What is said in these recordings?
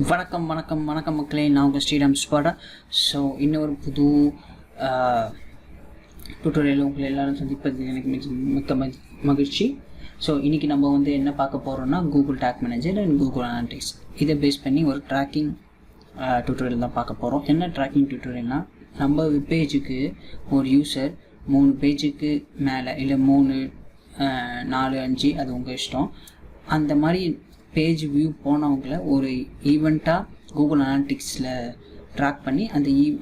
வணக்கம் வணக்கம் வணக்கம் மக்களே, நான் உங்கள் ஸ்ரீராம் ஸ்பாடா. ஸோ இன்னொரு புது டுட்டோரியல் உங்களை எல்லோரும் சந்திப்பது எனக்கு மிக்க மகிழ்ச்சி. ஸோ இன்றைக்கி நம்ம என்ன பார்க்க போகிறோம்னா, Google take manager and Google analytics இதை பேஸ் பண்ணி ஒரு ட்ராக்கிங் டுட்டோரியல் தான் பார்க்க போகிறோம். என்ன ட்ராக்கிங் டுட்டோரியல்னால், நம்ம வெப்பேஜுக்கு ஒரு யூசர் 3 பேஜுக்கு மேலே இல்லை 3, 4, 5 அது உங்கள் இஷ்டம், அந்த மாதிரி பேஜ் வியூ போனவங்கள ஒரு ஈவெண்ட்டாக கூகுள் அனாலிட்டிக்ஸில் ட்ராக் பண்ணி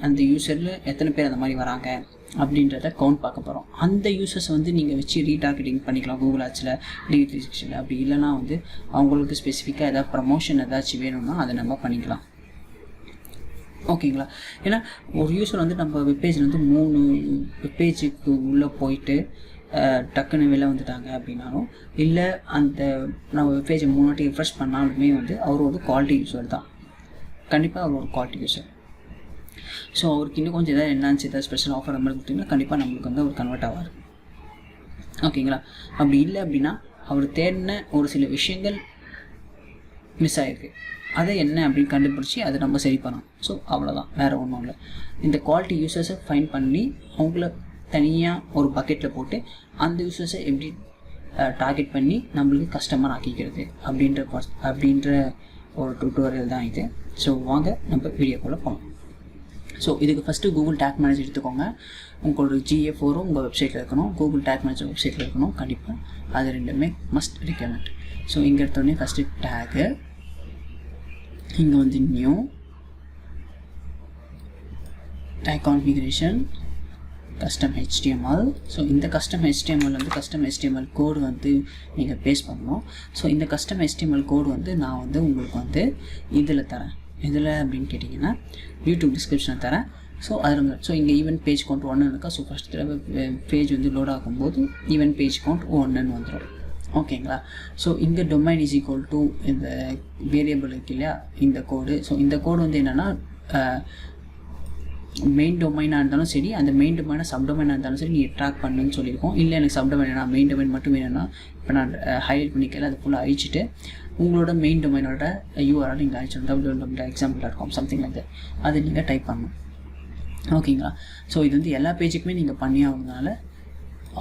அந்த யூசரில் எத்தனை பேர் அந்த மாதிரி வராங்க அப்படின்றத கவுண்ட் பார்க்க போகிறோம். அந்த யூசர்ஸ் நீங்கள் வச்சு ரீடார்கெட்டிங் பண்ணிக்கலாம் கூகுள் ஆட்ஸில், DV360. அப்படி இல்லைனா அவங்களுக்கு ஸ்பெசிஃபிக்காக ஏதாவது ப்ரமோஷன் ஏதாச்சும் வேணும்னா அதை நம்ம பண்ணிக்கலாம். ஓகேங்களா? ஏன்னா ஒரு யூசர் நம்ம வெப்பேஜில் 3 வெப்பேஜுக்கு உள்ளே போயிட்டு டக்குன்னு வெளில வந்துட்டாங்க அப்படின்னாலும், இல்லை அந்த நம்ம வெப்பேஜை 3 வாட்டி ரிஃப்ரெஷ் பண்ணாலுமே அவர் ஒரு குவாலிட்டி யூஸர் தான். கண்டிப்பாக அவர் ஒரு குவாலிட்டி யூஸர். ஸோ அவருக்கு இன்னும் கொஞ்சம் எதாவது என்னாச்சு, ஏதாவது ஸ்பெஷல் ஆஃபர் மாதிரி கொடுத்தீங்கன்னா கண்டிப்பாக நம்மளுக்கு அவர் கன்வெர்ட் ஆவார். ஓகேங்களா? அப்படி இல்லை அப்படின்னா அவர் தேடின ஒரு சில விஷயங்கள் மிஸ் ஆகிருக்கு, அதை என்ன அப்படின்னு கண்டுபிடிச்சி அதை நம்ம சரி பண்ணணும். ஸோ அவ்வளோதான், வேறு ஒன்றும் இல்லை. இந்த குவாலிட்டி யூசர்ஸை ஃபைண்ட் பண்ணி அவங்கள தனியாக ஒரு பக்கெட்டில் போட்டு அந்த யூசர்ஸை எப்படி டார்கெட் பண்ணி நம்மளுக்கு கஸ்டமர் ஆக்கிக்கிறது அப்படின்ற ஒரு டுட்டோரியல் தான் இது. ஸோ வாங்க நம்ம வீடியோக்குள்ளே போகலாம். ஸோ இதுக்கு ஃபஸ்ட்டு கூகுள் டேக் மேனேஜர் எடுத்துக்கோங்க. உங்களோட GA4 உங்கள் வெப்சைட்டில் இருக்கணும், கூகுள் டேக் மேனேஜர் வெப்சைட்டில் இருக்கணும் கண்டிப்பாக. அது ரெண்டுமே மஸ்ட் ரிக்வயர்மெண்ட். ஸோ இங்கே எடுத்தோடனே ஃபஸ்ட்டு டேகு, இங்கே new take configuration, custom HTML. So இந்த கஸ்டம் HTML கஸ்டம் HTML கோடு நீங்கள் பேஸ்ட் பண்ணணும். ஸோ இந்த கஸ்டம் HTML கோடு நான் உங்களுக்கு இதில் தரேன். இதில் அப்படின்னு கேட்டிங்கன்னா யூடியூப் டிஸ்கிரிப்ஷனில் தரேன். ஸோ அதில் இங்கே ஈவென்ட் பேஜ் கவுண்ட் 1 இருக்கா. ஸோ ஃபஸ்ட் தடவை பேஜ் லோட் ஆகும்போது ஈவென்ட் பேஜ் கவுண்ட் 1 வந்துடும். ஓகேங்களா? ஸோ இங்கே டொமைன் இஸ் ஈக்குவல் டு இந்த வேரியபிள் இருக்கு இல்லையா, இந்த கோடு. ஸோ இந்த கோடு என்னென்னா, மெயின் டொமைனாக இருந்தாலும் சரி, அந்த மெயின் டொமைனாக சப்டொமைனாக இருந்தாலும் சரி நீங்கள் ட்ராக் பண்ணுன்னு சொல்லியிருக்கோம். இல்லை எனக்கு சப்டொமைன் வேணா, மெயின் டொமைன் மட்டும் வேணும்னா இப்போ நான் ஹைலைட் பண்ணிக்கல, அது ஃபுல்லாக அழிச்சிட்டு உங்களோட மெயின் டொமைனோட URL நீங்கள் அழிச்சிடும். www.example.com சம்திங் லைக் தட், அது நீங்கள் டைப் பண்ணணும். ஓகேங்களா? ஸோ இது எல்லா பேஜுக்குமே நீங்கள் பண்ணி ஆகுறதுனால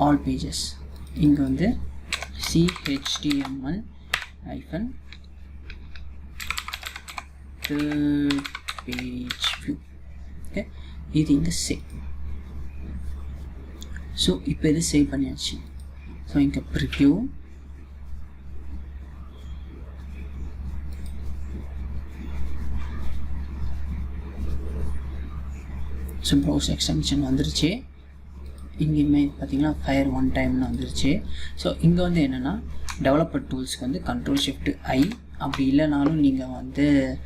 ஆல் பேஜஸ் இங்கே CHTML பேஜ் வியூ. ஓகே, இது இங்கே சேவ். ஸோ இப்போ இது சேவ் பண்ணியாச்சு. ஸோ இங்கே ப்ரிவ்யூ, ஸோ ப்ரௌஸ் எக்ஸ்டென்ஷன் வந்துருச்சு. இங்கேயுமே பார்த்தீங்கன்னா ஃபயர் ஒன் டைம்னு வந்துருச்சு. ஸோ இங்கே என்னென்னா, டெவலப்பர் டூல்ஸ்க்கு Ctrl+Shift+I, அப்படி இல்லைனாலும் நீங்கள்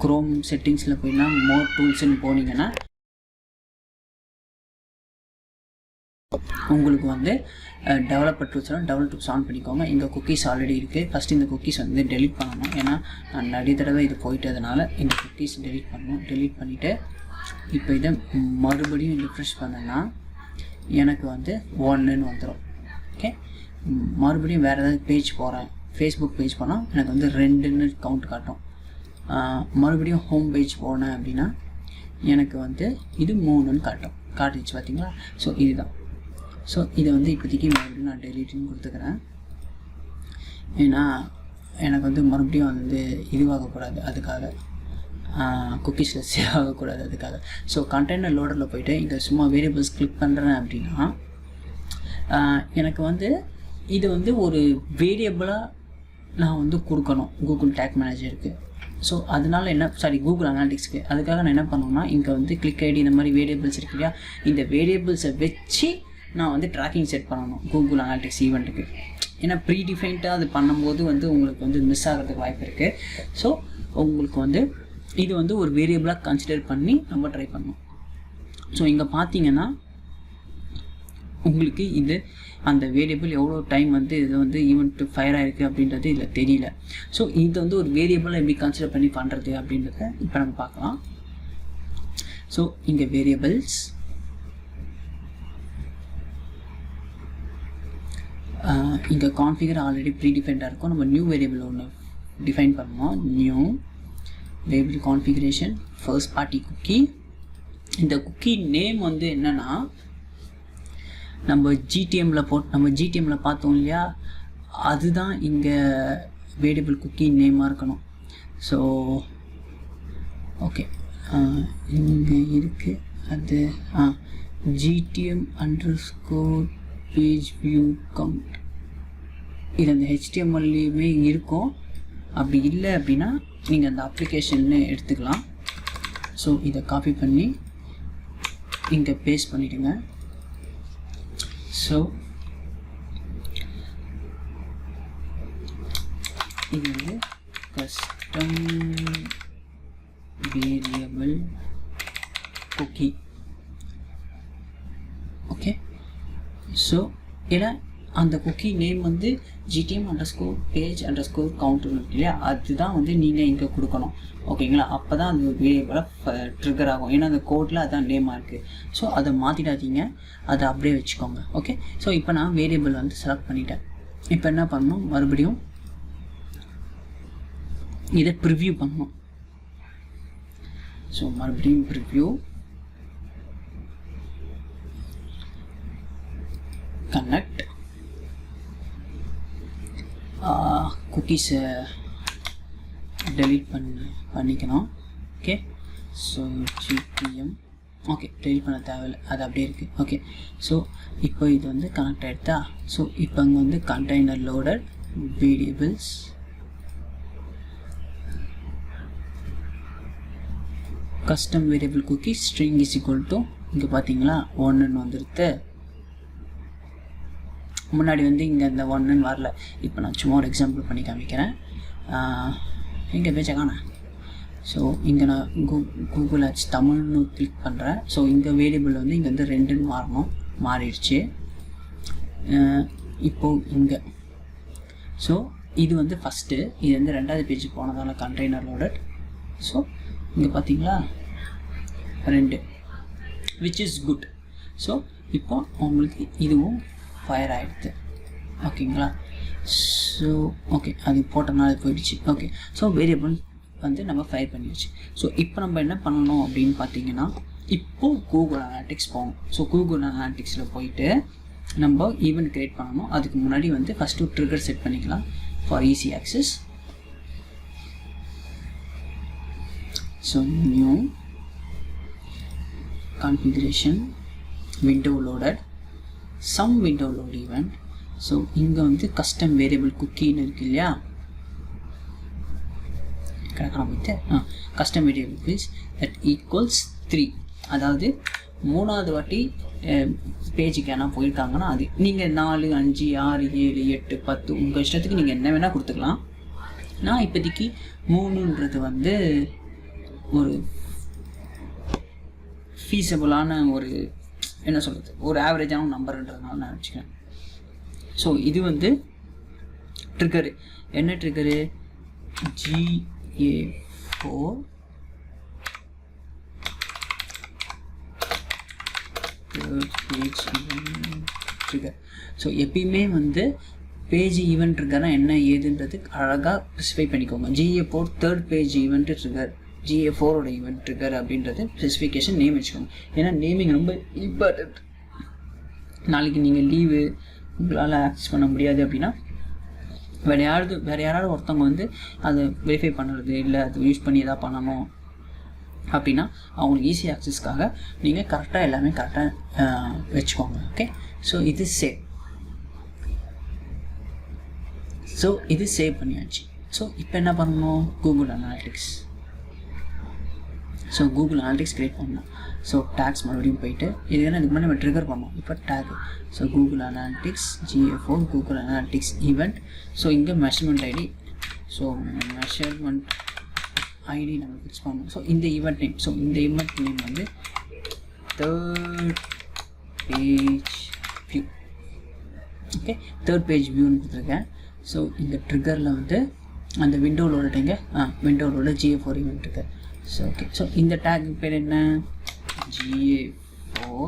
குரோம் செட்டிங்ஸில் போயின்னா மோர் டூல்ஸ்ன்னு போனீங்கன்னா உங்களுக்கு டெவலப்பர் டூல்ஸ்லாம் டெவலப் டூல்ஸ் ஆன் பண்ணிக்கோங்க. இங்கே குக்கீஸ் ஆல்ரெடி இருக்குது. ஃபஸ்ட்டு இந்த குக்கீஸ் டெலிட் பண்ணணும். ஏன்னா நான் நிறைய தடவை இது போயிட்டதுனால இந்த குக்கீஸ் டெலிட் பண்ணணும். டெலிட் பண்ணிவிட்டு இப்போ இதை மறுபடியும் ரிஃப்ரெஷ் பண்ணேன்னா எனக்கு 1ன்னு வந்துடும். ஓகே, மறுபடியும் வேறு ஏதாவது பேஜ் போகிறேன், ஃபேஸ்புக் பேஜ் போனால் எனக்கு 2ன்னு கவுண்ட் காட்டும். மறுபடியும் ஹோம் பேஜ் போனேன் அப்படின்னா எனக்கு இது 3ன்னு காட்டுச்சு. பார்த்தீங்களா? ஸோ இதுதான். ஸோ இதை இப்போதைக்கு மறுபடியும் நான் டெலிட்னு கொடுத்துக்கிறேன். ஏன்னா எனக்கு மறுபடியும் இதுவாகக்கூடாது, அதுக்காக குக்கீஸில் சேவ் ஆகக்கூடாது, அதுக்காக. ஸோ கண்டெய்னர் லோடரில் போய்ட்டு இங்கே சும்மா வேரியபிள்ஸ் கிளிக் பண்ணுறேன் அப்படின்னா எனக்கு இது ஒரு வேரியபிளாக நான் கொடுக்கணும் கூகுள் டேக் மேனேஜருக்கு. ஸோ அதனால கூகுள் அனாலிட்டிக்ஸ்க்கு. அதுக்காக நான் என்ன பண்ணுவேன்னா, இங்கே கிளிக் ஐடி இந்த மாதிரி வேரியபிள்ஸ் இருக்கு இல்லையா, இந்த வேரியபிள்ஸை வச்சு நான் ட்ராக்கிங் செட் பண்ணணும் கூகுள் அனாலிட்டிக்ஸ் ஈவெண்ட்டுக்கு. ஏன்னா ப்ரீடிஃபைன்டாக அது பண்ணும்போது உங்களுக்கு மிஸ் ஆகிறதுக்கு வாய்ப்பு இருக்குது. ஸோ உங்களுக்கு இது ஒரு வேரியபிளாக கன்சிடர் பண்ணி நம்ம ட்ரை பண்ணணும். ஸோ இங்கே பார்த்தீங்கன்னா உங்களுக்கு அந்த வேரியபிள் எவ்வளோ டைம் இது ஈவெண்ட் ஃபயர் ஆகிருக்கு அப்படின்றது இதில் தெரியல. ஸோ இது ஒரு வேரியபிளாக எப்படி கன்சிடர் பண்ணி பண்ணுறது அப்படின்றத இப்போ நம்ம பார்க்கலாம். ஸோ இங்கே வேரியபிள்ஸ், இங்கே கான்ஃபிகர் ஆல்ரெடி ப்ரீடிஃபைண்டாக இருக்கும். நம்ம நியூ வேரியபிள் ஒன்று டிஃபைன் பண்ணோம். New variable configuration first party cookie. இந்த குக்கி நேம் வந்து என்னென்னா நம்ம ஜிடிஎம்ல பார்த்தோம் இல்லையா, அதுதான் இங்கே வேரியபிள் குக்கி நேமாக இருக்கணும். ஸோ ஓகே, இங்கே இருக்குது அது GTM_ page view count. இது அந்த HTMLலையுமே இருக்கும். அப்படி இல்லை அப்படின்னா நீங்கள் அந்த அப்ளிகேஷன்னு எடுத்துக்கலாம். ஸோ இதை காப்பி பண்ணி இங்கே பேஸ்ட் பண்ணிவிடுங்க. ஸோ இது வந்து custom variable cookie. Okay, so ஏன்னா அந்த குக்கி நேம் வந்து GTM_page_count இருக்கு இல்லையா, அதுதான் வந்து நீங்கள் இங்கே கொடுக்கணும். ஓகேங்களா, அப்போ தான் அந்த வேரியபிளாக ட்ரிகர் ஆகும். ஏன்னா அந்த கோடில் அதான் நேமாக இருக்குது. ஸோ அதை மாற்றிடாதீங்க, அதை அப்படியே வச்சுக்கோங்க. ஓகே, ஸோ இப்போ நான் வேரியபிள் வந்து செலக்ட் பண்ணிட்டேன். இப்போ என்ன பண்ணணும், மறுபடியும் இதை ப்ரிவ்யூ பண்ணணும். ஸோ மறுபடியும் ப்ரிவ்யூ, கனெக்ட், குக்கீஸை டெலீட் பண்ணிக்கணும். Okay, so GTM okay delete பண்ண தேவையில்லை, அது அப்படியே இருக்குது. ஓகே, ஸோ இப்போ இது வந்து கனெக்ட் ஆகிடுதா. ஸோ இப்போ அங்கே வந்து container loaded variables custom variable cookie string is equal to இங்கே பார்த்தீங்களா 1ன்னு வந்துடுது. முன்னாடி வந்து இங்கே இந்த 1ன்னு வரல. இப்போ நான் சும்மா ஒரு எக்ஸாம்பிள் பண்ணி காமிக்கிறேன். இங்கே பேச்ச காணேன். ஸோ இங்கே நான் கூகுள் ஆட்ஸ் தமிழ்னு கிளிக் பண்ணுறேன். ஸோ இங்கே வேரியபிள் வந்து இங்கே வந்து 2ன்னு மாறிடுச்சு. இப்போது இங்கே ஸோ இது வந்து ஃபஸ்ட்டு, இது வந்து 2வது பேஜ் போனதால் கண்டெய்னர் லோடட். ஸோ இங்கே பார்த்தீங்களா 2, which is good. ஸோ இப்போ உங்களுக்கு இதுவும் ஃபயர் ஆகிடுது. ஓகேங்களா, ஸோ ஓகே அது போட்டனால போயிடுச்சு. ஓகே, ஸோ வேரியபிள் வந்து நம்ம ஃபயர் பண்ணிடுச்சு. ஸோ இப்போ நம்ம என்ன பண்ணணும் அப்படின்னு பார்த்தீங்கன்னா, இப்போது கூகுள் அனாலிட்டிக்ஸ் போகணும். ஸோ கூகுள் அனாலிட்டிக்ஸில் போயிட்டு நம்ம ஈவெண்ட் க்ரியேட் பண்ணணும். அதுக்கு முன்னாடி வந்து ஃபஸ்ட்டு ட்ரிகர் செட் பண்ணிக்கலாம் for easy access. So new configuration window loaded some window load event. So இங்கே வந்து கஸ்டம் வேரியபிள் குக்கின்னு இருக்கு இல்லையா, கரெக்டாக போயிட்டு custom variable cookies that equals 3. அதாவது 3வது வாட்டி பேஜுக்கு ஏன்னா போயிருக்காங்கன்னா அது நீங்கள் 4, 5, 6, 7, 8, 10 உங்கள் இஷ்டத்துக்கு நீங்கள் என்ன வேணால் கொடுத்துக்கலாம். நான் இப்போதைக்கு 3ன்றது வந்து ஒரு ஃபீஸபிளான ஒரு என்ன சொல்கிறது, ஒரு ஆவரேஜான நம்பர்ன்றதுனால நான் வச்சுக்கிறேன். ஸோ இது வந்து ட்ரிகரு, என்ன trigger, GA4 page event trigger. So எப்பயுமே வந்து பேஜ் ஈவெண்ட் ட்ரிகர்னா என்ன ஏதுன்றது அழகாக ஸ்பெசிஃபை பண்ணிக்கோங்க. GA4 third page event trigger, GA4ஓட ஈவெண்ட் ட்ரிகர் அப்படின்றது ஸ்பெசிஃபிகேஷன் நேம் வச்சுக்கோங்க. ஏன்னா நேமிங் ரொம்ப இம்பார்ட்டண்ட். நாளைக்கு நீங்கள் லீவு உங்களால் ஆக்சஸ் பண்ண முடியாது அப்படின்னா வேறு யாராவது ஒருத்தவங்க வந்து அதை வெரிஃபை பண்ணுறது இல்லை அது யூஸ் பண்ணி எதாவது பண்ணணும் அப்படின்னா அவங்களுக்கு ஈஸி ஆக்சஸ்க்காக நீங்கள் கரெக்டாக எல்லாமே கரெக்டாக வச்சுக்கோங்க. ஓகே, ஸோ இது சேவ் பண்ணியாச்சு. ஸோ இப்போ என்ன பண்ணணும், Google analytics. So Google analytics create பண்ணலாம். ஸோ டேக்ஸ் மறுபடியும் போயிட்டு இதுக்கு இதுக்கு முன்னாடி நம்ம ட்ரிகர் பண்ணோம். இப்போ tag, so Google analytics GA4 Google analytics event. So இங்கே measurement ID, so measurement ID நம்ம ஃபிக்ஸ் பண்ணணும். ஸோ இந்த ஈவெண்ட் நேம், ஸோ இந்த ஈவெண்ட் நேம் வந்து third page view. Okay, third page வியூன்னு கொடுத்துருக்கேன். ஸோ இந்த ட்ரிகரில் வந்து அந்த விண்டோவோட விண்டோவோட GA4 ஈவெண்ட் இருக்குது. ஸோ ஓகே, ஸோ இந்த டேக் பேர் என்ன, GA4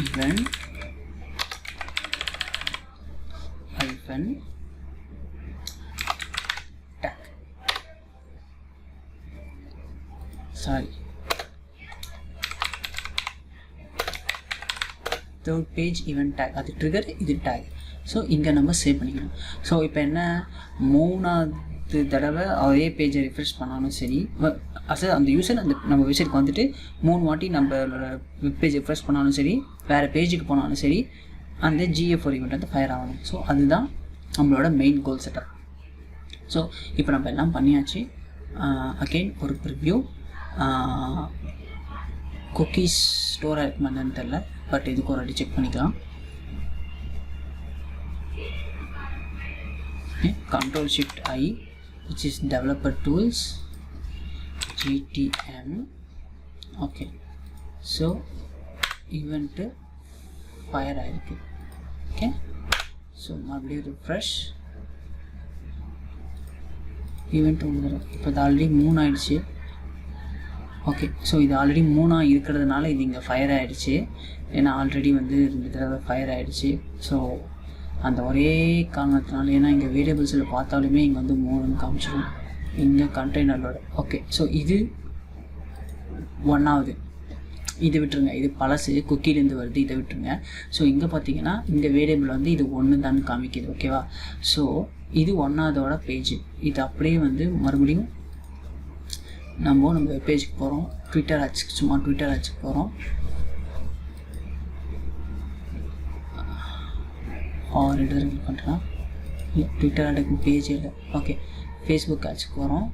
event -tag. Sorry third page event take, அது ட்ரிகர், இது டேக். ஸோ இங்கே நம்ம சேவ் பண்ணிக்கணும். ஸோ இப்போ என்ன, 3வது தடவை அதே பேஜை ரிஃப்ரெஷ் பண்ணாலும் சரி, அந்த யூசர் அந்த நம்ம வெப்சைட்க்கு வந்துட்டு 3 வாட்டி நம்மளோட வெப் பேஜ் ரிஃப்ரெஷ் பண்ணாலும் சரி, வேறு பேஜுக்கு போனாலும் சரி, அந்த GA4 ஈவெண்ட் வந்து ஃபயர் ஆகணும். ஸோ அதுதான் நம்மளோட மெயின் கோல் செட்டப். ஸோ இப்போ நம்ம எல்லாம் பண்ணியாச்சு. அகெயின் ஒரு ப்ரிவ்யூ. குக்கீஸ் ஸ்டோர் ஆகிருக்குமான்னு தெரில, பட் இதுக்கு ஒரு அடி செக் பண்ணிக்கலாம். Ctrl+Shift+I, which is developer tools, GTM. Okay, so event fire ஆயிருக்கு. Okay, so மறுபடியும் refresh. event வந்துடும். இப்போ இது ஆல்ரெடி 3 ஆயிடுச்சு. ஓகே, ஸோ இது ஆல்ரெடி 3 இருக்கிறதுனால இது இங்கே ஃபயர் ஆகிடுச்சு. ஏன்னா ஆல்ரெடி வந்து 2 தடவை ஃபயர் ஆகிடுச்சு. ஸோ அந்த ஒரே காரணத்தினால, ஏன்னா இங்கே வேரியபிள்ஸில் பார்த்தாலுமே இங்கே வந்து 3ன்னு காமிச்சிடும் இங்கே கண்டெய்னரோட. ஓகே, ஸோ இது 1வது, இது விட்டுருங்க, இது பழசு, குக்கிலேருந்து வருது, இதை விட்டுருங்க. ஸோ இங்கே பார்த்தீங்கன்னா இந்த வேரியபிள் வந்து இது 1 தான் காமிக்குது. ஓகேவா? ஸோ இது 1வதோட பேஜ். இது அப்படியே வந்து மறுபடியும் நம்ம வெப் பேஜுக்கு போகிறோம். ட்விட்டர் ஆட்ஸ்க்கு சும்மா ட்விட்டர் ஆட்ஸ்க்கு போகிறோம். ரெண்டு பண்ணுறேன். ட்விட்டர் ஆடுக்கு பேஜ் இல்லை. ஓகே, ஃபேஸ்புக் ஆட்ஸ்க்கு வரோம்.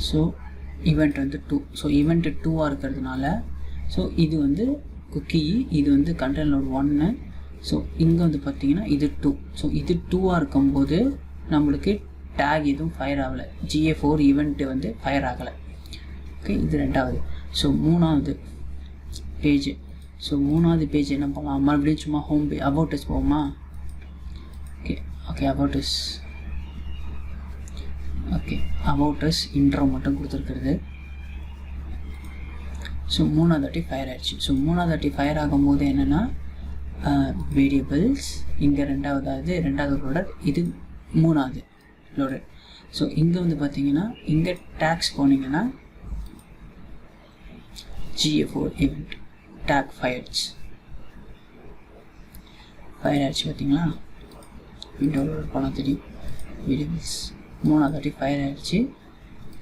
ஸோ ஈவெண்ட் வந்து 2. ஸோ ஈவெண்ட் 2 இருக்கிறதுனால, ஸோ இது வந்து குக்கி, இது வந்து கண்டெய்னர் 1. ஸோ இங்கே வந்து பார்த்தீங்கன்னா இது 2. ஸோ இது 2 இருக்கும்போது நம்மளுக்கு டேக் எதுவும் ஃபயர் ஆகலை. GA4 ஈவெண்ட்டு வந்து ஃபயர் ஆகலை. ஓகே, இது 2வது. ஸோ 3வது பேஜ். ஸோ 3வது பேஜ் என்ன பண்ணலாம், மறுபடியும் சும்மா ஹோம் பேஜ் அபவுட் அஸ் போவோமா? Okay about us. Okay, about us intro மட்டும் கொடுத்துருக்குறது. ஸோ 3வது வாட்டி ஃபயர் ஆகிடுச்சு. ஸோ 3வது வாட்டி ஃபயர் ஆகும்போது என்னென்னா, வேரியபிள்ஸ் இங்கே 2வது லோடர், இது 3வது லோடர். ஸோ இங்கே வந்து பார்த்தீங்கன்னா இங்கே டேக்ஸ் போனீங்கன்னா GA4 ஈவெண்ட் டேக் ஃபயர் ஆயிடுச்சு. பார்த்தீங்களா? விண்டோவில் பணம் தெரியும். வேரியபிள்ஸ் 3வது வாட்டி ஃபயர் ஆகிடுச்சு.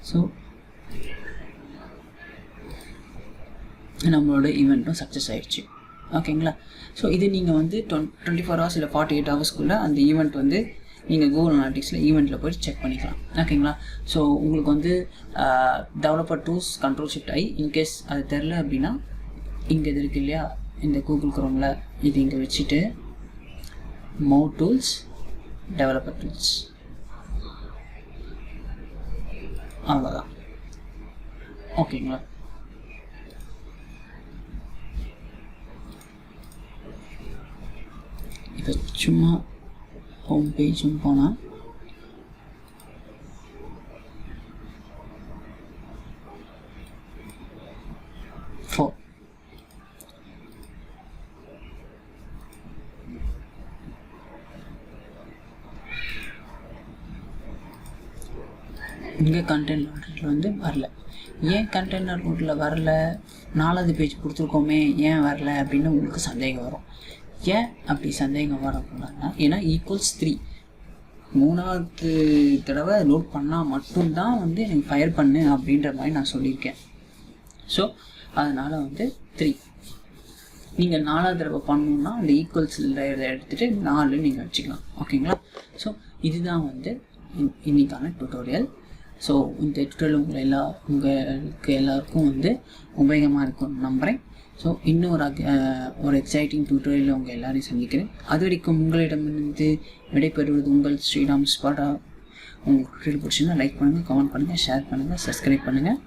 ஸோ நம்மளோட ஈவெண்ட்டும் சக்ஸஸ் ஆகிடுச்சு. ஓகேங்களா? ஸோ இது நீங்கள் வந்து 24 ஹவர்ஸ் இல்லை 48 ஹவர்ஸ்க்குள்ளே அந்த ஈவெண்ட் வந்து நீங்கள் கூகுள் அனாலிட்டிக்ஸில் ஈவெண்ட்டில் போய்ட்டு செக் பண்ணிக்கலாம். ஓகேங்களா? ஸோ உங்களுக்கு வந்து டெவலப்பர் டூல்ஸ் Ctrl+Shift+I, இன்கேஸ் அது தெரில அப்படின்னா இங்கே இது இருக்குது இல்லையா, இந்த கூகுள் குரோமில் இது இங்கே வச்சுட்டு மோர் டூல்ஸ், டெவலப்பர் டூல்ஸ், அவ்வளோதான். ஓகேங்களா? இப்போ சும்மா ஹோம் பேஜும் போனால் இங்கே கண்டெய்னர் லோடரில் வந்து வரல. ஏன் கண்டெய்னர் லோடரில் வரல, 4வது பேஜ் கொடுத்துருக்கோமே ஏன் வரல அப்படின்னு உங்களுக்கு சந்தேகம் வரும். ஏன் அப்படி சந்தேகம் வர அப்படின்னா, ஏன்னா =3 3வது தடவை லோட் பண்ணால் மட்டும்தான் வந்து எனக்கு ஃபயர் பண்ணு அப்படின்ற மாதிரி நான் சொல்லியிருக்கேன். ஸோ அதனால் வந்து 3. நீங்கள் 4வது தடவை பண்ணணுன்னா அந்த ஈக்குவல்ஸில் எடுத்துகிட்டு 4 நீங்கள் வச்சுக்கலாம். ஓகேங்களா? ஸோ இதுதான் வந்து இன்னைக்கான டுட்டோரியல். ஸோ இந்த டுட்டோரியல் உங்களுக்கு எல்லாருக்கும் வந்து உபயோகமாக இருக்கும்னு நம்புகிறேன். ஸோ இன்னும் ஒரு எக்ஸைட்டிங் டுட்டோரியல் உங்கள் எல்லோரையும் சந்திக்கிறேன். அது வரைக்கும் உங்களிடமிருந்து விடைபெறுவது உங்கள் ஸ்ரீராம் ஸ்பாட்டா. உங்களுக்கு டுட்டோரியல் பிடிச்சிங்கன்னா லைக் பண்ணுங்கள், கமெண்ட் பண்ணுங்கள், ஷேர் பண்ணுங்கள், சப்ஸ்கிரைப் பண்ணுங்கள்.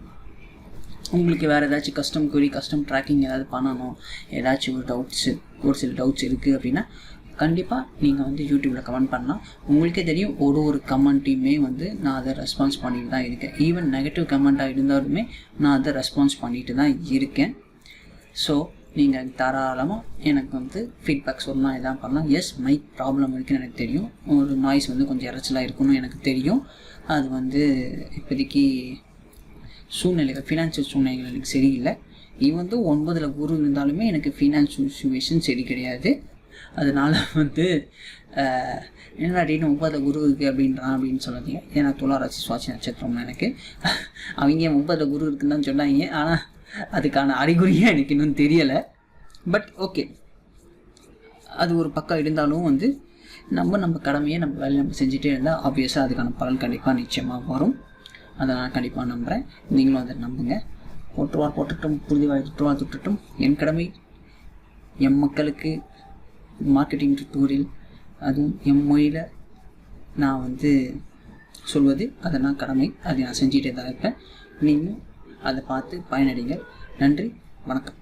உங்களுக்கு வேறு ஏதாச்சும் கஸ்டம் query, கஸ்டம் ட்ராக்கிங் ஏதாவது பண்ணணும், ஏதாச்சும் ஒரு சில டவுட்ஸ் இருக்குது அப்படின்னா கண்டிப்பாக நீங்கள் வந்து யூடியூப்பில் கமெண்ட் பண்ணலாம். உங்களுக்கே தெரியும், ஒரு கமெண்ட்டையுமே வந்து நான் அதை ரெஸ்பான்ஸ் பண்ணிட்டு தான் இருக்கேன். ஈவன் நெகட்டிவ் கமெண்ட்டாக இருந்தாலுமே நான் அதை ரெஸ்பான்ஸ் பண்ணிட்டு தான் இருக்கேன். ஸோ நீங்கள் தாராளமாக எனக்கு வந்து ஃபீட்பேக் சொல்லலாம், எதாவது பண்ணலாம். எஸ், மைக் ப்ராப்ளம் இருக்குதுன்னு எனக்கு தெரியும். ஒரு நாய்ஸ் வந்து கொஞ்சம் இறைச்சலாக இருக்குன்னு எனக்கு தெரியும். அது வந்து இப்போதைக்கு சூழ்நிலைகள், ஃபினான்ஷியல் சூழ்நிலைகள் எனக்கு சரியில்லை. இவன் 9ல் குரு இருந்தாலுமே எனக்கு ஃபினான்ஷியல் சுச்சுவேஷன் சரி கிடையாது. அதனால் என்னடா அப்படின்னு 9ல் குரு இருக்குது அப்படின்றான் அப்படின்னு சொல்லாதீங்க. ஏன்னா துளாராசி சுவாட்சி நட்சத்திரம்னா எனக்கு அவங்க 9ல் குரு இருக்குன்னு தான் சொன்னாங்க. ஆனால் அதுக்கான அறிகுறியே எனக்கு இன்னும் தெரியலை. பட் ஓகே, அது ஒரு பக்கம் இருந்தாலும் நம்ம கடமையை நம்ம வேலையை நம்ம செஞ்சுட்டே இருந்தால் ஆப்வியஸாக அதுக்கான பலன் கண்டிப்பாக நிச்சயமாக வரும். அதை நான் கண்டிப்பாக நம்புகிறேன். நீங்களும் அதை நம்புங்க. போற்றுவார் போட்டுட்டும் புரிதிவாய் துற்றுவார் துற்றட்டும். என் கடமை என் மக்களுக்கு மார்க்கெட்டிங் டூரில் அதுவும் என் மொழியில் நான் சொல்வது அதை கடமை. அதை நான் செஞ்சுட்டே தான் இருப்பேன். நீங்களும் அதை பார்த்து பயனடைங்க. நன்றி, வணக்கம்.